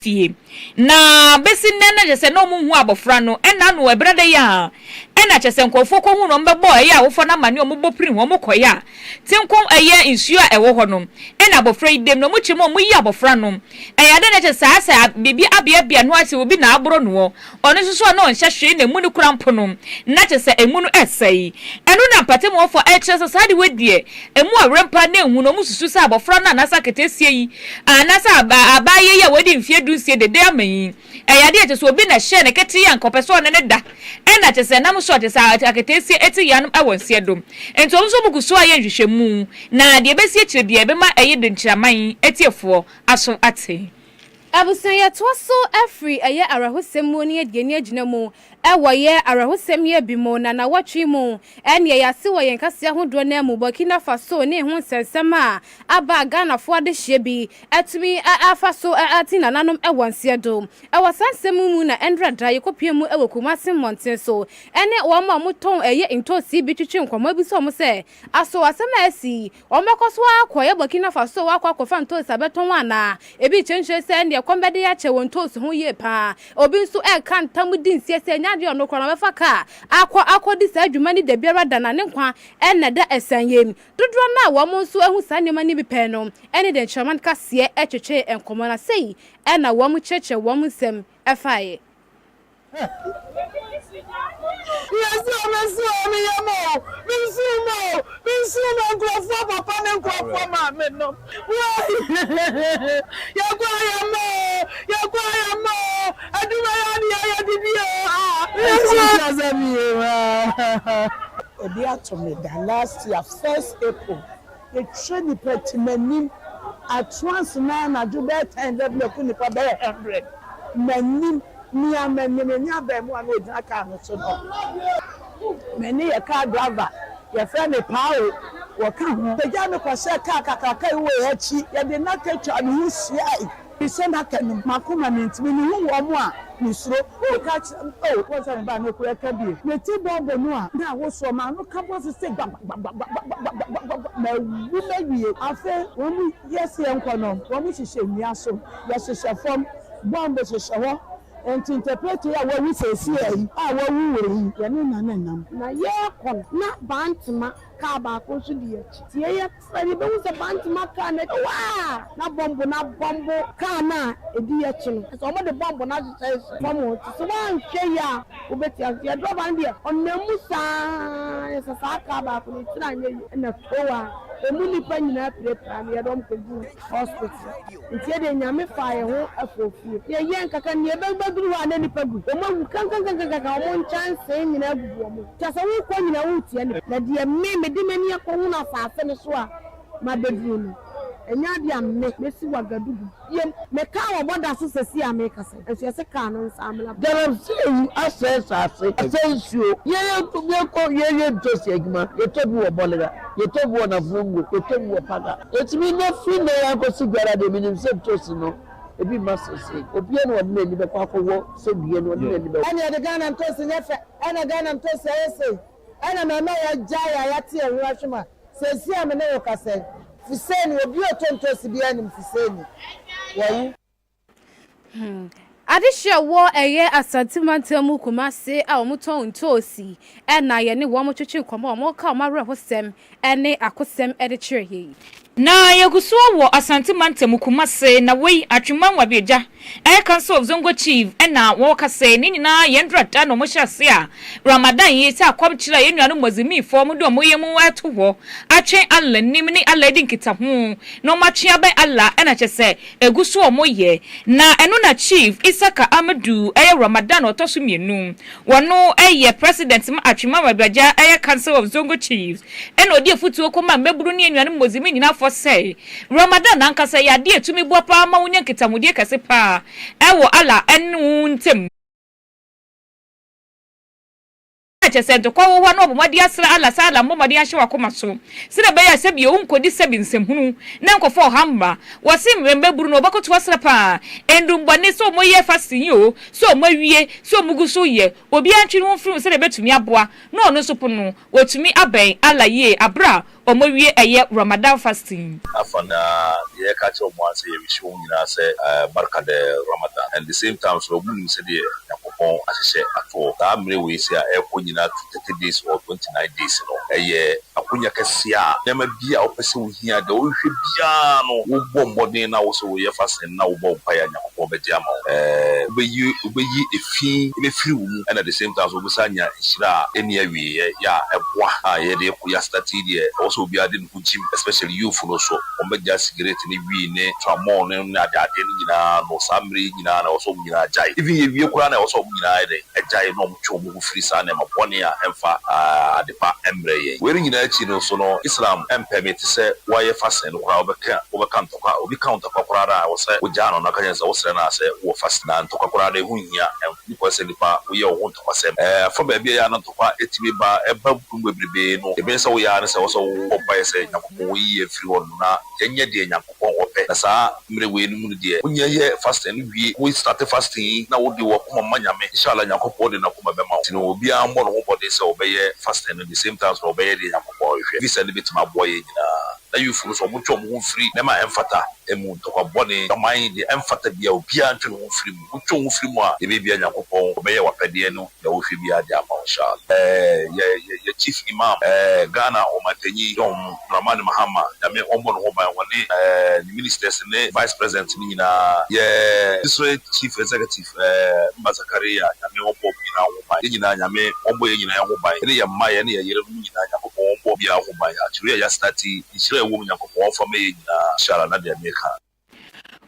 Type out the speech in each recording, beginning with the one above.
fie na besi nene je se no mu hu abofra no ena no ebrede ya ena che se nkofo ko hu no mbebo ya wofo na mane ombo prin wo mokoya tinko eye nsuo a ewo ho no ena abofra idem no mu chimo mu yi abofra no eya de ne che sa bibi abia no ase obi na abro no ono soso no nhye na mu ni kurampo no na che se emu no esei enu na pate mo for e che so sa de wedie emu awrempa na hu no mu susu sa abofra na nasa ketesie yi anasa abaye ya wedi mfie dunsie de de amanyi eya de che so obi na hye ne kete ya nkopeso ne da ena che se nam so che sa aketesie eti ya no awonsie dom enti omso bukuso aye nhwehwemu na de besie kire de be ma eye de nchiraman etiefo aso ate abusan ya toso afri eye arahosem mu ne adie agina mu ewoye arahosem ye bimo na watwi mu ene ya se wo yen kase ahodo na mu Burkina Faso ne hu sensem a aba Ghana fo ade hye bi atumi afaso atina nanom ewonse do ewasansem mu na endra dra yekopie mu ewokumasen monten so ene wo ma muton eye ntosi bi twitwe nkwama bi so mo se aso asema asi wo mekoso akoye Burkina Faso akwa ntosi abeton ana ebi chenche se ene kombede ya che wontosi ho ye pa obi nso e kan tamu din siese ade ono kora befa ka akodi sa adwuma ni de biara dana ne nkwa enne da esanyem dodro na wo mo nso ehu sa nema ni bipe no ene de chairman kase etwetwe enkomo na sei ena wo mo cheche wo mo sem efaye Yes, I'm a Minsumo, Graffa, Papa, and Graffa, Mamma. Yaguayamo, I do my idea to me that last year, 1st April, the train petty at once man, I do better and let me put it 100. Menim. Me and many of them one with a car. Many a car driver, your friend a power, or come. The Jano Casa Kaka way, she did not catch on his eye. He sent a can Makuma means me who one, Miss Rowe, catch. Oh, what's a man who can be? The T-Bomb Noir, now was so man who comes to say, maybe I say, yes, young Conom, one is a shame, yes, yes, a form, bomb is a shower. And to interpret what we say, see, what we will, na ye kon na bantma ka ba ko su die tie ye fani be wo se bantma ka na na bombo ka na edi ye chi no so mo de bombo na se fomo so wan hwe ya wo beti afia do ban de onnamu sa sa ka ba ko ni tira nye na towa emuni pa nyina prepare me dom ko du hospital ntie de nyame fa ye ho afofie ye nkaka ne be gbaduru wa na nipa gu o ma kan o mo chance nyina gugu mo tasa wo ko nyina wo tie ne na de me de mani akọ hu na afafe ne so a ma beduru no enya dia me si wagadugu yem me ka wo boda so sesi a me kase enso se ka no nsamla there say access essential ye tosi aguma ye tobi wo bolega ye tobi wo na fungo ye tobi wo paga etimi na fi na ya ko sigara de minim se tosi no ebi masese obi eno wona ni be kwa wo se bie no wona ni be ana de Ghana tosi nyefe ana Ghana tosi ese ana mama ya jaya ya tie nwashuma sesi a me na yo kase Fiseni obi otontosi bia ni Fiseni wawu adehye wo eye asantimantemu kumase a omuton ntosi ena ye ne wo mo twetwe kwama mo ka ma rehosem ene akosem ede kire na yeguso wo asantimantemu kumase na wei atweman wabeja Council of Zongo Chief ena wo kase ni nyina yendra da no mo hyase a Ramadan yi se akwam kira ye nuanu mazimi fo mo do mo yemu ato ho atwen Allah nim ni Allah din kita ho no ma twe abai Allah ena kyese eguso mo ye na eno na Chief Isaka Amadu Ramadan otoso mienu wono president ma atweman wabeja Council of Zongo Chiefs ena odi afutuo ko ma meburu ni nuanu mazimi nyina fo say Ramadan ankasa ya de etumi bo pa ma wonya kitamudie kase pa ewo ala enu ntem chese to kwa wo no bomadi asra ala sala bomadi ahye wakoma so sire be ya se bi onkodi se bi nsemhunu na nkofo hamba wose mrembe buru no obakoto asra pa endumbone so moye fasting yo so mawie so muguso ye obi antwi no mfiri sire betumi aboa no no so pono wotumi aben ala ye abra omowie eye Ramadan fasting afana ye ka che omo ase ye wisho nyina se barka de Ramadan and the same time so obu se de yakopon ahye ato ta mre we se a ekwo nyina 30 days or 29 days no eye akunya kase a nema bia opese wo hia de wo hwe bia no wo bɔ mbɔden na wo so wo ye fasting na wo bɔ mpaya yakopon be dia ma obeyi efi be free wo mu and at the same time so busa nya hira eni awie ya eboa a ye de ko ya start de also be adding gym, especially youth also. Omega cigarette ni we ne tramon na ade ni nyina no samri nyina na also nyina jai. Even if you kura na also nyina ede jai no mcho mu free sa na mabone a emfa adepa emre ye. We nyina chi no so no Islam permit say why fast no kura obeka ntoka obi count kwa kura ra wo say oja no na kanya say wo sere na say wo fast na ntoka kura de hunya because nipa we ye wo ntoka sem for ba bia ya na ntoka etimi ba eba bebrebe no ebe say wo ya na say wo opa say nyakopon yi efiri won na yenye de nyakopon ope na sa mre we nu mu de onye ye fasting wie we start fasting na wo de wo koma manyame inshallah nyakopon de na koma be ma tino obi an mo no ho body say obeye fasting at the same time so obeye de nyakopon hwe visa ne bitima boye nyina na yufu so mo twom ho free na ma emfata emu to kwa bone the mind the emfata bia obi an twom ho free mo twom ho free mo a e be bia nyakopon obeye wapede no ya wo hwe bia de ama inshallah ye chief imam Ghana o matenyi Dom Ramani Mahama yame ombo no hoba woni the ministers ne vice president ni na ye Israel chief executive Mazakaria yame ombo bi na hoba nyina yame ombo ye nyina ya hoba ne ya maye ne ya yere nyina ya ombo bi a hoba ya chiri ya starti Israel wo nyakopon fa me nyina inshallah na de meka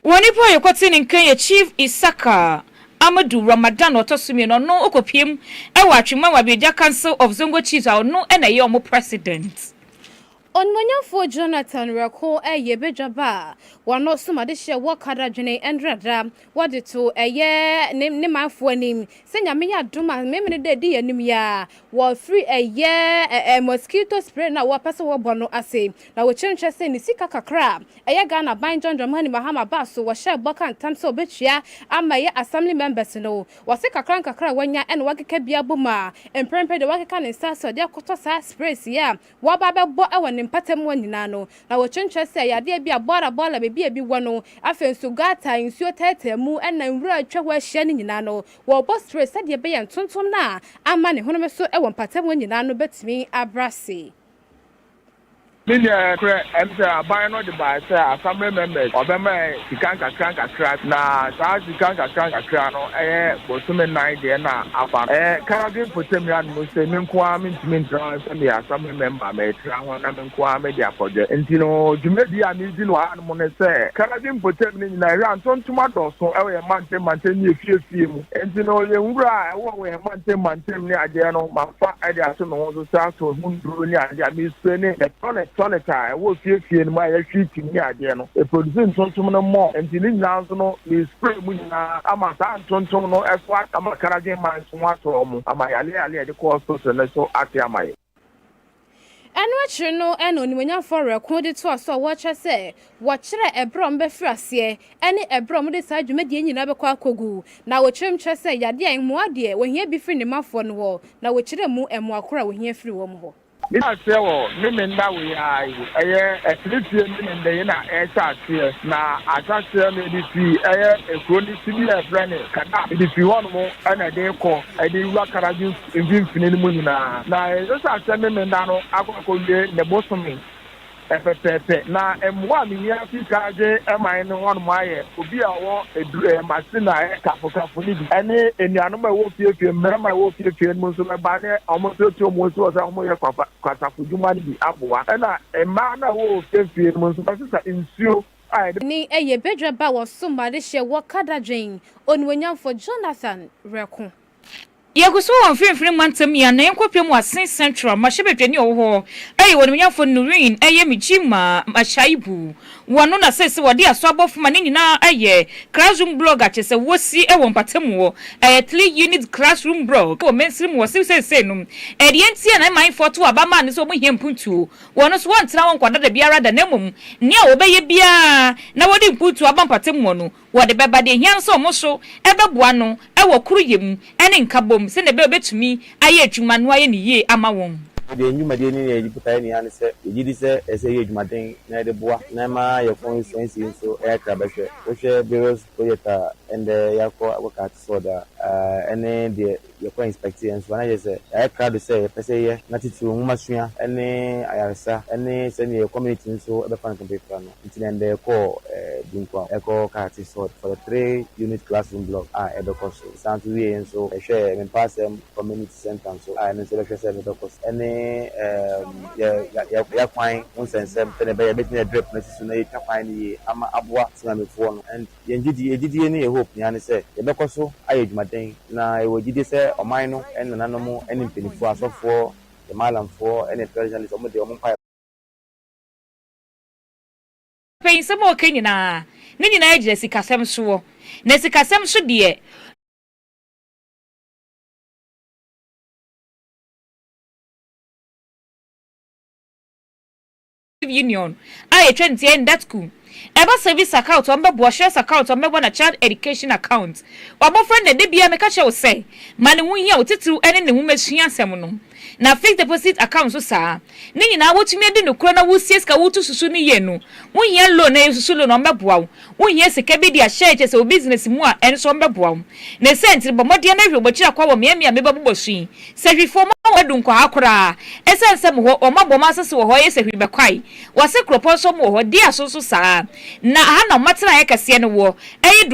woni po ye kwoti ni nkan ye chief Isaka Amadu Ramadan otosumi no no okopiem e wa atwema wa beja council of Zongo Chiefs no e na ye omo president Onmonyafo Jonathan Rako yebejaba wano sumade hye wakada dwene endrada wade to ne manfo anim senya me ya doma memene de di anim ya wo free mosquito spray na wo pese wo bono ase na wo chenche se ni sika kakra Ghana ban John Dramani Mahama baso wo hye boka ntam se obetua ama ye assembly members no wo se kakra wanya en wakeka bia boma emprempe de wakeka ne sa so de akoto sa sprays ya wo ba bebo e patem wanyina no na wo chenche se yade bia bola bebi bi wono afensu gata insuo tetemu ena nwura atwa ho ahia ni nyina no wo bo stress de be ye ntontom na ama ne hono me so e wo patem wanyina no betimi abrase Linia kre emsa buy no the buy say assembly members obema sikanka na sa sikanka no bosume 9 de na afa karage potemia no say menkwa mentimi ntran say me assembly member me tra ho na menkwa me dia project entino dwumedi a me di no an mo ne say karage potemia ni na ria ntontuma doso ye mante ni efie mu entino ye nwura wo ye mante ni age no mafa ade aso no so sa so hunduro ni ade a me spene Sonata, wo fie no ma ya hwiti ni ade no e produce ntontom no mo ntini nyanso no e spray mu na ama sa ntontom no efo akama karage man so ato mu ama yale de ko so na so ate amaye Enwachiri no eno nimanya for record to aso wo chese wo kire ebrom be frase ene ebrom de sa dwumadi nyina be kwa kogu na wo chirem chese yade an mu ade wo hia bi firi ne mafo no wo na wo kire mu emu akora wo hia firi wo mu ho Ni asewo ni nda we ai efirifie ni nda na echate na atase na di fi ekroni sibi friend kada di fi won mo ana de ko ade wa karaju mfimfini ni mu nyina na eso ase ni nda no akwakolie ne bosomi pepepe na emwa mi ya fi kaje emai ni won mo aye obi awo masina kafokafu ni ene enianu ma wo fiefie mmerama wo fiefie mu so ba ne omo so mo so sa omo ye kwasafu juma ni aboa ena emma na wo fiefie mu so sa insuo ni bedra ba wo somade hye wo kada dwen onwanyam for Jonathan Reko Yaguso on free mantem ya na enkopem wasen central mashebedwani owo won menyafo nurin mijima mashaibu wano na sese wode aso abofuma ne nyina classroom blog achese wosi won patem 3 unit classroom blog o mensirim wosi sese num de entia na man foto abama ne so mo hempuntu wono so wontra won kwada da biara da nemum ne a obeye bia na wode mpuntu abam patem no wode beba de hianso mo so ebeboa no wo kuruyem ene nkabom se ne be obetumi aye adwuma no aye ne ye ama won the new Madini Egiputa ni ane se ejidi se ese ye adwumaden na de boa na ma ye consensi so aircra behwe wo hwe bureaus projecta and yakọ work so da ene de ye ko inspections wana ye se aircra do se pese ye na titu nwuma sua ene ayarsa ene se ne community so e be fan kan paper no ntinende ko dunkwa eko ka ti so for the 3 unit classroom block e be cost sound we so e hwe me pass community center so ene se be hwe se me be cost ene ya kwai unsensem tene be betin drip na sisu na ya kwai ni ama aboa sinamefo no and yejidi ni hope ni ane se ye bekoso ayedwumaden na ewojidi se oman no en nananom en mpinifo asofo the malamfo en president omo de omo pa pensamo okanyina ne nyina agire sikasem so na sikasem so de union I 20 and that school eba service account on be shares account on be na child education account obo friend de bia me ka che wo say mane hu hia otitiru ene ne hu masua asem no na fixed deposit account so saa ne nyina wotumi ade no kro na wo sieska wotu susu ne ye no wo hia loan na susu loan on be boa wo hia sika bi dia share che se business mu a ene so on be boa na sentri bo modie na hwe bochi akwa wo me be bobosu se hwefo ma wadu nkwa akora esense mo ho o mabom asese wo ho ye se hwe be kwai wase kroponso mo ho dia so saa na ha na matena ye kase ne wo eye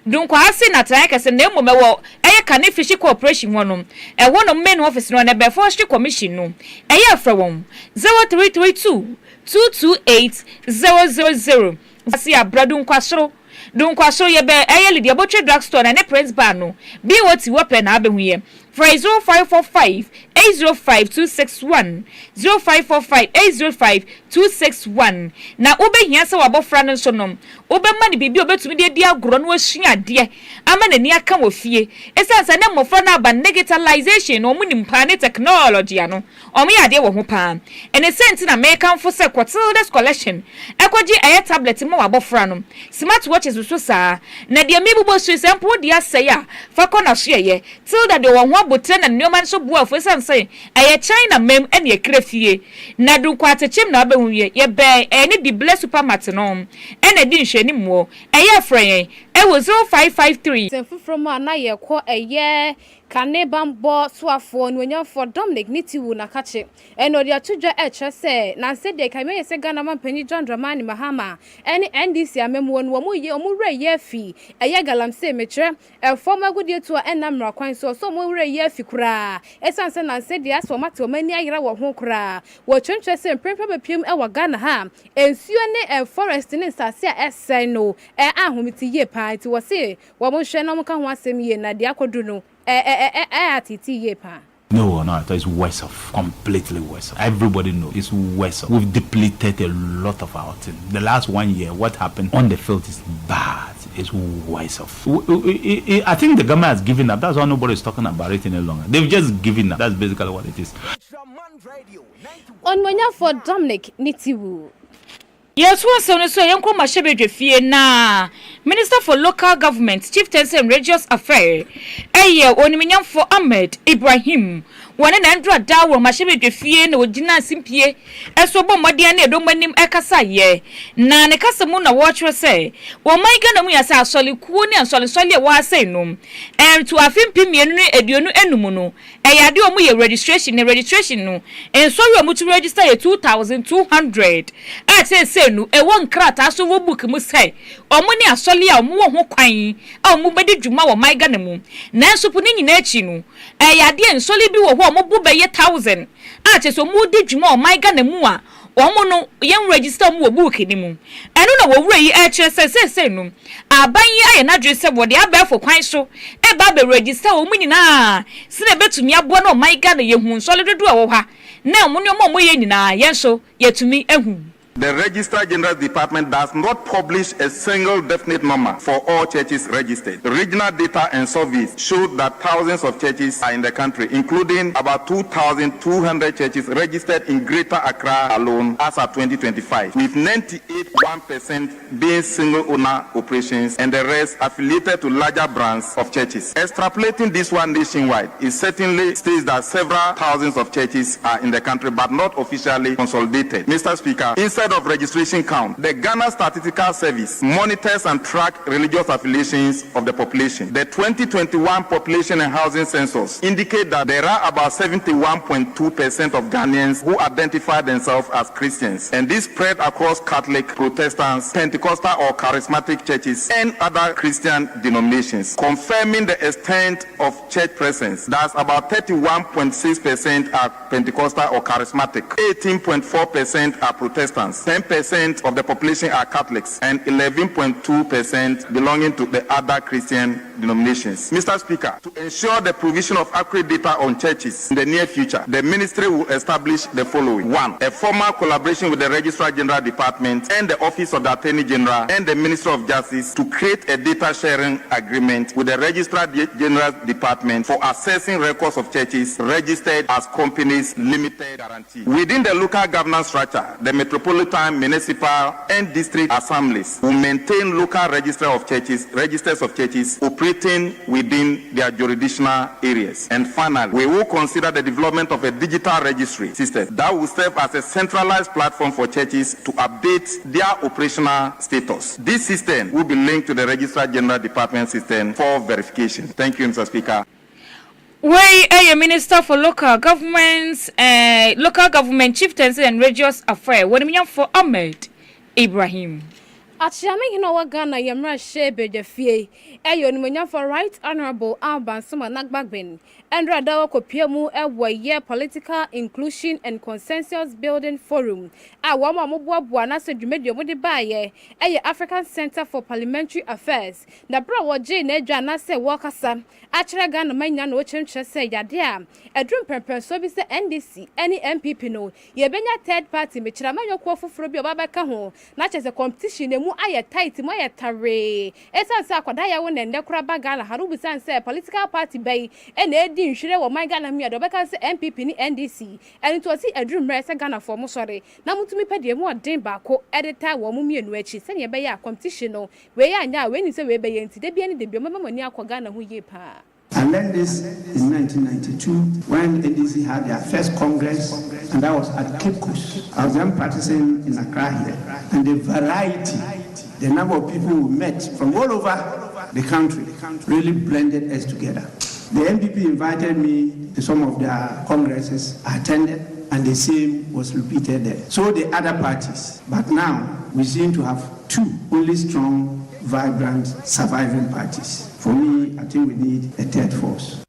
dunkwa ase na tena ye kase na emo mewo eye Kane Fish Corporation wono wono main office no na be forestry commission no eye afra won 0332 228 000 ase abradu nkwasoro dunkwaso ye be eye Lydia Botche drugstore na ne Prince Bar no bi woti wope na abehu ye for 0545 805 261 0545 805 261 na obehia se wabofra no so no obema ne bibi obetumi de di agro no asua de ama nani aka wo fie esansa ne mofra na ba digitalization no mu nimpa ne technology ano omo ya de wo ho pa ene senti na make amfo se quarters collection ekwaji aye tablet mo wabofra no smart watches so saa na de mebubo so sample de asaya fa kona so ye till that de wo ho abotre na nneoma so bua fo esansa aye China mem ene ekrefie na dunkwa atechim na abehu ye be ene di bless supermarket no ene di nhwani mo eye frɛ wo 0553 Semfu from na ye kɔ eye Kane Bambo Swafo no for Dominic Nitiwu na kache eno dia tudwa se na se de kai me se Ghana man panyi John Dramani Mahama ene NDC amemu no mu ye omure ye fi eye galamse metre former good to enamra kwan so mo wure ye fi kura esanse na se de aso mate o mani ayira wo ho kura wo twentwe se mpempa bepiem e wa Ghana ha ensuo ne forest ne sase a esen no ahomiti ye pa ti wo se wo mo hwe no mo ka ho asem ye na de akodu no No, it's worse off. Completely worse off. Everybody knows it's worse off. We've depleted a lot of our team. The last 1 year, what happened on the field is bad. It's worse off. I think the government has given up. That's why nobody's talking about it any longer. They've just given up. That's basically what it is. On Monya for Dominic Nitiwu. Yes, one son so yanko mashebe fie na Minister for Local Government, Chieftaincy and Religious Affairs. Oniminyam for Ahmed Ibrahim. One and Andrew Dawo mashebe fie na ojina simpie. Eso bo modia na edomanim ekasa ye. Na ne kasa mu na watch say. Wo mai gana mu ya sa asoli kuo ni ansoli wa say no. To afimpi mienu ne eduonu enumu no. Eyade omu ye registration no. Enso yo mu to register ye 2200. Say no e won krata so wo book mu say omo ni asole a omo ho kwan a omo bedi dwuma wo mai Ghana mu nanso pu ni nyina achi no yade ensole bi wo ho omo bu be ye 1000 a che so mu di dwuma o mai Ghana mu a omo no yen register mu book ni mu eno na wo wura yi e kire se no aban yi aye na dwe se wo de abefo kwan so e ba be register omo nyina se na betumi abo na oman ga na yehu nsole dodo a wo ha na omo ne omo ye nyina yen so yetumi ehu. The Registrar General's Department does not publish a single definite number for all churches registered. The regional data and surveys show that thousands of churches are in the country, including about 2,200 churches registered in Greater Accra alone as of 2025, with 98.1% being single-owner operations and the rest affiliated to larger brands of churches. Extrapolating this one nationwide, it certainly states that several thousands of churches are in the country but not officially consolidated. Mr. Speaker, instead of registration count, the Ghana Statistical Service monitors and tracks religious affiliations of the population. The 2021 population and housing census indicate that there are about 71.2% of Ghanaians who identify themselves as Christians, and this spread across Catholic, Protestants, Pentecostal or Charismatic churches and other Christian denominations, confirming the extent of church presence. That's about 31.6% are Pentecostal or Charismatic, 18.4% are Protestants, 10% of the population are Catholics, and 11.2% belonging to the other Christian denominations. Mr. Speaker, to ensure the provision of accurate data on churches in the near future, the ministry will establish the following. 1. A formal collaboration with the Registrar General Department and the Office of the Attorney General and the Ministry of Justice to create a data sharing agreement with the Registrar General Department for assessing records of churches registered as companies limited guarantee. Within the local governance structure, the metropolitan, municipal, and district assemblies will maintain local registers of churches operating within their jurisdictional areas. And finally, we will consider the development of a digital registry system that will serve as a centralized platform for churches to update their operational status. This system will be linked to the Registrar General Department system for verification. Thank you, Mr. Speaker. Where a minister for local governments, local government chieftaincy and religious affairs. What do you mean for Ahmed Ibrahim? Achiyame hino wa Ghana yemra shebe de fie eyo nimenya for Right Honorable Alban Suma Nagbagben Endra dawa kopiemu ewo ye Political Inclusion and Consensus Building Forum wama moboaboa na se dwumedio mo de baaye African Center for Parliamentary Affairs na bra wo je na adwa na se wo kasa achira Ghana manya na wo chemche se yade a edrum pempen so bi se NDC any MPP no ye benya third party mechira manyo ko foforo bi obabeka ho na chese competition emu aye tight mo aye tare esanse akwada ya wo na ndekura bagala harubu sanse political party bay ena edi nhwere wo man Ghana mi adobeka se MPP ni NDC eni to si edrum re se Ghana for mo sore na mutumi pede mu odin baako editor wo mu mienu achi se ne be ya competition no we ya anya we ni se we be ye nti de bia ni de bia mamani akọ Ghana ho ye pa. I learned this in 1992 when NDC had their first Congress, and that was at Cape Coast. I was then practicing in Accra here, and the variety, the number of people we met from all over the country really blended us together. The MPP invited me to some of their congresses. I attended, and the same was repeated there. So the other parties, but now we seem to have two only strong, vibrant, surviving parties. For me, I think we need a third force.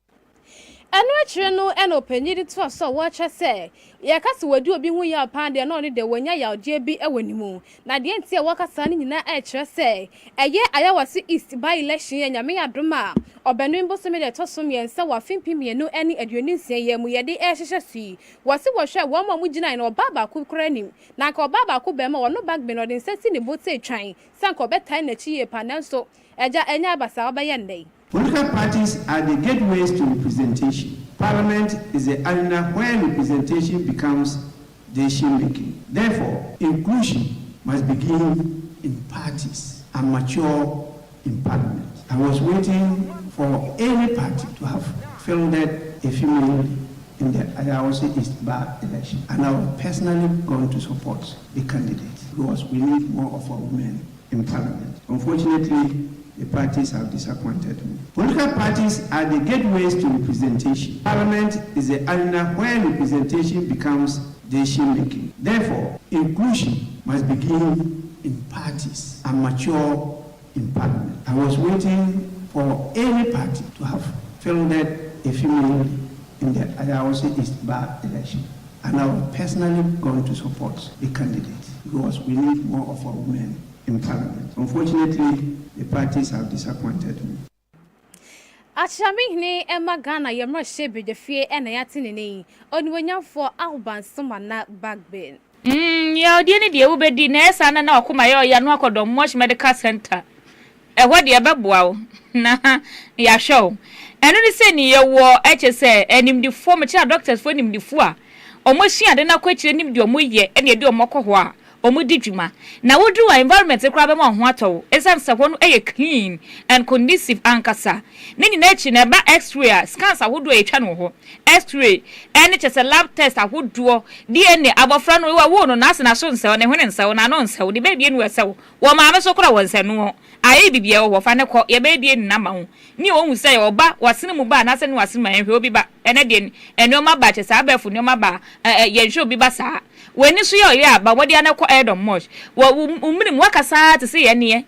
Enu achire no eno panyidi to so wacha say ye kase wadu obi hu ya pan de no ne de wanya ya odie bi ewanimu na de ntie wakasa ne nyina achire say eye ayawase east by election ya nyame adoma obenu mbosome de tosom ye nsa wa fimpim ye no eni aduoni nsia ye mu ye de ehhehye sui wase wo hwe wo ma mu gina na obaba ku kranim na ka obaba ku be ma wono bag be no de nsa si ne bote twan sanka obetan na chi ye pananso eja enya abasa obaye ndey. Political parties are the gateways to representation. Parliament is the arena where representation becomes decision-making. Therefore, inclusion must begin in parties and mature in Parliament. I was waiting for any party to have fielded a female in the Ayawase East Bar election, and I was personally going to support the candidate because we need more of our women in Parliament. Unfortunately, the parties have disappointed me. Political parties are the gateways to representation. Parliament is the arena where representation becomes decision-making. Therefore, inclusion must begin in parties and mature in Parliament. I was waiting for any party to have fielded a female in the Ayawase East Bar election, And I was personally going to support the candidate because we need more of our women in parliament. Unfortunately, the parties have disappointed me. Achamihne Emma Ghana Yamra Shebe the fear and Ayatini on for Alban Sumana Bagbin. Ya dear Ubedi Ness and now Kumayo Yanwako Dom Wash Medical Center. What the above na ya show. And only say near war HSA and him the former child doctors for him the four. Almost she and then I question him your muye and you do a moko. Omudijuma. Now we do our environment to grab on water. Essence one a clean and conducive ankasa. Nini nature never X-ray scans I would do a channel X-ray and it's a lab test I would do DNA about friend we were one on us and I soon so and when and so and I know so the baby and we so well mamma so was and no I be or find a call your baby in number. New one say or ba was cinema ban as and was in my will be back and again and no more batches I bear for no more bar yen should be basa. When you see your but what the other add on much. Well, waka to see any